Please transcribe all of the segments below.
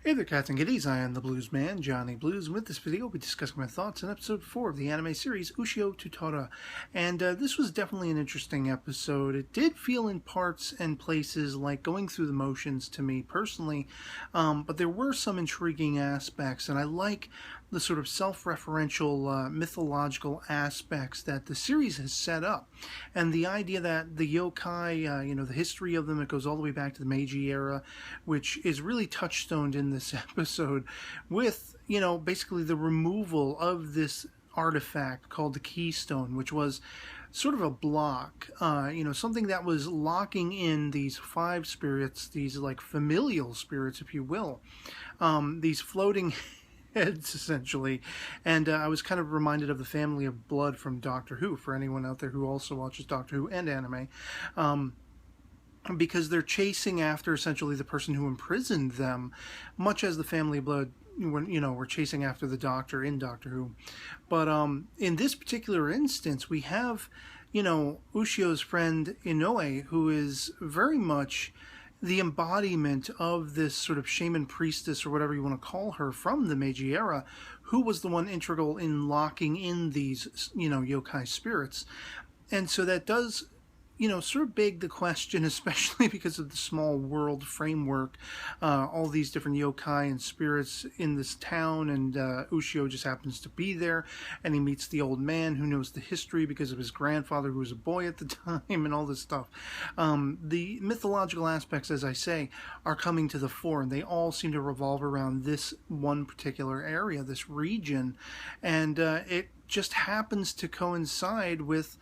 Hey there, cats and kitties. I am the Blues Man, Johnny Blues, and with this video we'll be discussing my thoughts on episode 4 of the anime series Ushio to Tora. And this was definitely an interesting episode. It did feel in parts and places like going through the motions to me personally, but there were some intriguing aspects, and I like the sort of self-referential mythological aspects that the series has set up. And the idea that the yokai, the history of them, it goes all the way back to the Meiji era, which is really touchstoned in this episode with, basically the removal of this artifact called the Keystone, which was sort of a block, something that was locking in these 5 spirits, these like familial spirits, if you will, these floating heads, essentially. And I was kind of reminded of the family of blood from Doctor Who, for anyone out there who also watches Doctor Who and anime, because they're chasing after essentially the person who imprisoned them, much as the family of blood we're chasing after the Doctor in Doctor Who. But in this particular instance, we have Ushio's friend Inoue, who is very much the embodiment of this sort of shaman priestess, or whatever you want to call her, from the Meiji era, who was the one integral in locking in these, yokai spirits. And so that does, sort of beg the question, especially because of the small world framework, all these different yokai and spirits in this town, and Ushio just happens to be there, and he meets the old man who knows the history because of his grandfather, who was a boy at the time, and all this stuff. The mythological aspects, as I say, are coming to the fore, and they all seem to revolve around this one particular area, this region, and it just happens to coincide with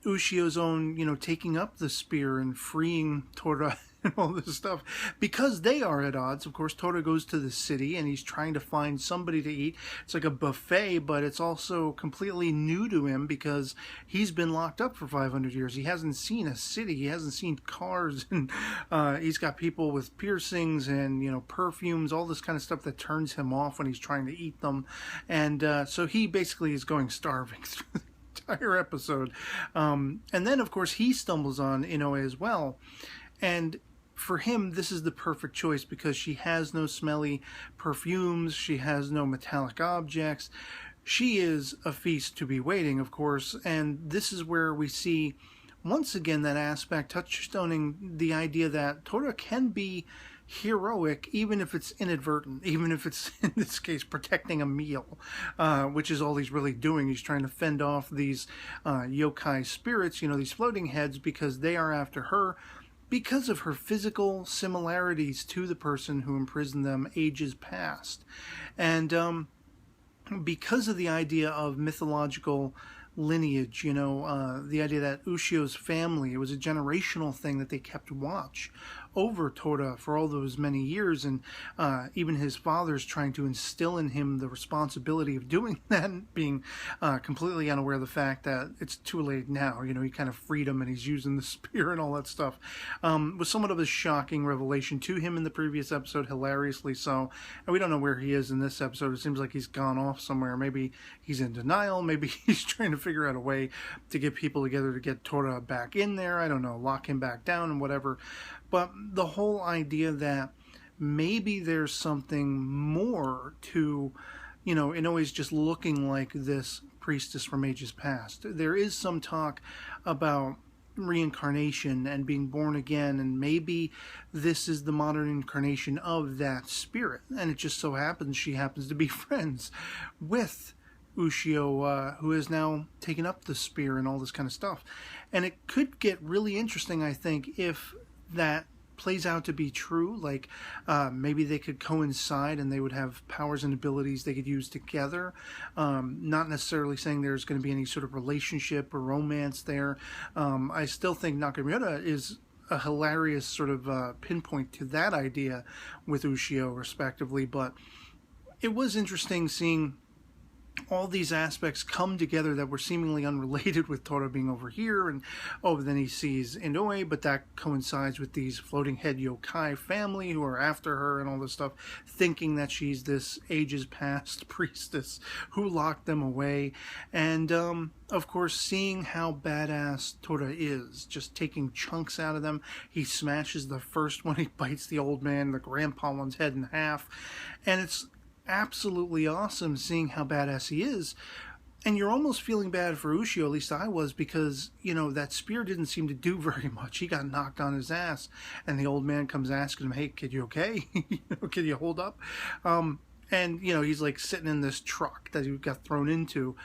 Ushio's own, taking up the spear and freeing Tora and all this stuff, because they are at odds. Of course, Tora goes to the city and he's trying to find somebody to eat. It's like a buffet, but it's also completely new to him because he's been locked up for 500 years. He hasn't seen a city. He hasn't seen cars, and he's got people with piercings and, perfumes, all this kind of stuff that turns him off when he's trying to eat them. And so he basically is going starving through the entire episode. And then, of course, he stumbles on Inoue as well. And for him, this is the perfect choice because she has no smelly perfumes. She has no metallic objects. She is a feast to be waiting, of course. And this is where we see, once again, that aspect touchstoning the idea that Tora can be heroic, even if it's inadvertent, even if it's, in this case, protecting a meal, which is all he's really doing. He's trying to fend off these yokai spirits, these floating heads, because they are after her because of her physical similarities to the person who imprisoned them ages past. And because of the idea of mythological lineage, the idea that Ushio's family, it was a generational thing that they kept watch over Tora for all those many years, and even his father's trying to instill in him the responsibility of doing that, and being completely unaware of the fact that it's too late now. He kind of freed him and he's using the spear and all that stuff. Was somewhat of a shocking revelation to him in the previous episode, hilariously so, and we don't know where he is in this episode. It seems like he's gone off somewhere. Maybe he's in denial, maybe he's trying to figure out a way to get people together to get Tora back in there, I don't know, lock him back down and whatever. But the whole idea that maybe there's something more to, Inoue's just looking like this priestess from ages past. There is some talk about reincarnation and being born again, and maybe this is the modern incarnation of that spirit. And it just so happens she happens to be friends with Ushio, who has now taken up the spear and all this kind of stuff. And it could get really interesting, I think, if that plays out to be true. Like maybe they could coincide and they would have powers and abilities they could use together. Not necessarily saying there's going to be any sort of relationship or romance there. I still think Nakamura is a hilarious sort of pinpoint to that idea with Ushio, respectively. But it was interesting seeing all these aspects come together that were seemingly unrelated, with Tora being over here, and then he sees Inoue, but that coincides with these floating head yokai family who are after her and all this stuff, thinking that she's this ages past priestess who locked them away. And of course, seeing how badass Tora is, just taking chunks out of them. He smashes the first one, he bites the old man, the grandpa one's head in half, and it's absolutely awesome seeing how badass he is. And you're almost feeling bad for Ushio, at least I was, because, you know, that spear didn't seem to do very much. He got knocked on his ass, and the old man comes asking him, hey, kid, you okay? Can you hold up? And, you know, he's like sitting in this truck that he got thrown into.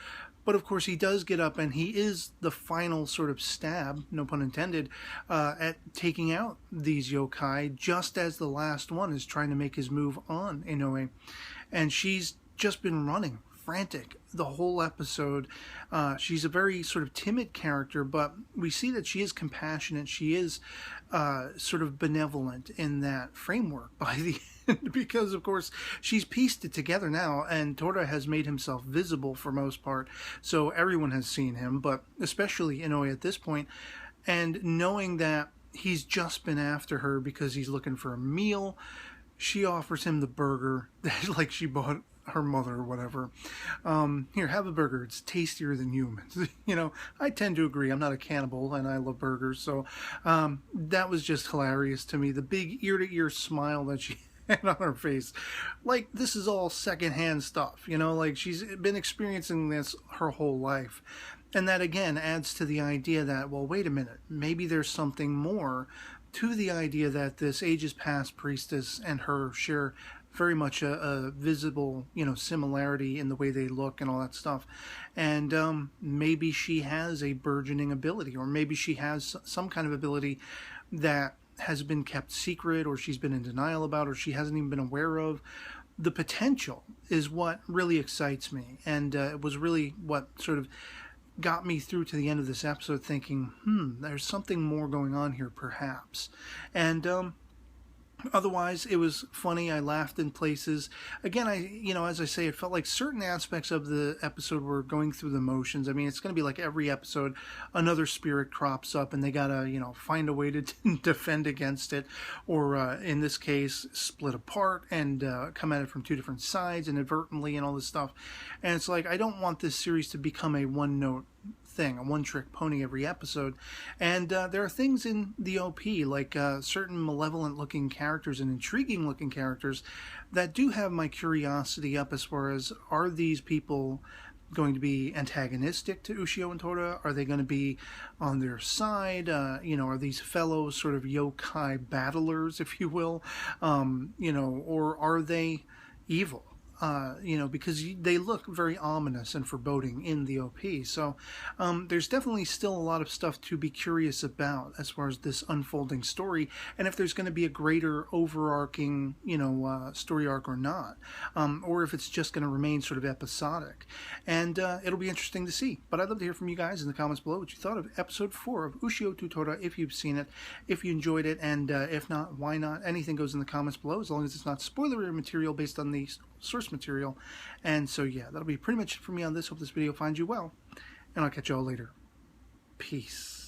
But of course he does get up, and he is the final sort of stab, no pun intended, at taking out these yokai, just as the last one is trying to make his move on Inoue. And she's just been running frantic the whole episode. She's a very sort of timid character, but we see that she is compassionate. She is sort of benevolent in that framework by the end, because of course she's pieced it together now, and Tora has made himself visible for most part, so everyone has seen him, but especially Inoue at this point. And knowing that he's just been after her because he's looking for a meal, she offers him the burger that, like, she bought her mother or whatever. Here, have a burger. It's tastier than humans. You know, I tend to agree. I'm not a cannibal, and I love burgers. So that was just hilarious to me. The big ear-to-ear smile that she had on her face. Like, this is all secondhand stuff. You know, like, she's been experiencing this her whole life. And that, again, adds to the idea that, well, wait a minute. Maybe there's something more to the idea that this ages past priestess and her share very much a visible, you know, similarity in the way they look and all that stuff. And maybe she has a burgeoning ability, or maybe she has some kind of ability that has been kept secret, or she's been in denial about, or she hasn't even been aware of. The potential is what really excites me, and it was really what sort of got me through to the end of this episode thinking, there's something more going on here, perhaps. And otherwise, it was funny. I laughed in places. Again, as I say, it felt like certain aspects of the episode were going through the motions. I mean, it's going to be like every episode, another spirit crops up, and they got to, find a way to defend against it, or in this case, split apart and come at it from two different sides inadvertently and all this stuff. And it's like, I don't want this series to become a one-note thing, a one-trick pony every episode. And there are things in the OP, like certain malevolent-looking characters and intriguing-looking characters that do have my curiosity up as far as, are these people going to be antagonistic to Ushio and Tora? Are they going to be on their side? Are these fellow sort of yokai battlers, if you will? Or are they evil? Because they look very ominous and foreboding in the OP. So there's definitely still a lot of stuff to be curious about as far as this unfolding story, and if there's going to be a greater overarching, story arc or not, or if it's just going to remain sort of episodic. And it'll be interesting to see. But I'd love to hear from you guys in the comments below what you thought of episode 4 of Ushio to Tora, if you've seen it, if you enjoyed it, and if not, why not? Anything goes in the comments below, as long as it's not spoilery material based on the source material. And so yeah, that'll be pretty much it for me on this. Hope this video finds you well, and I'll catch you all later. Peace.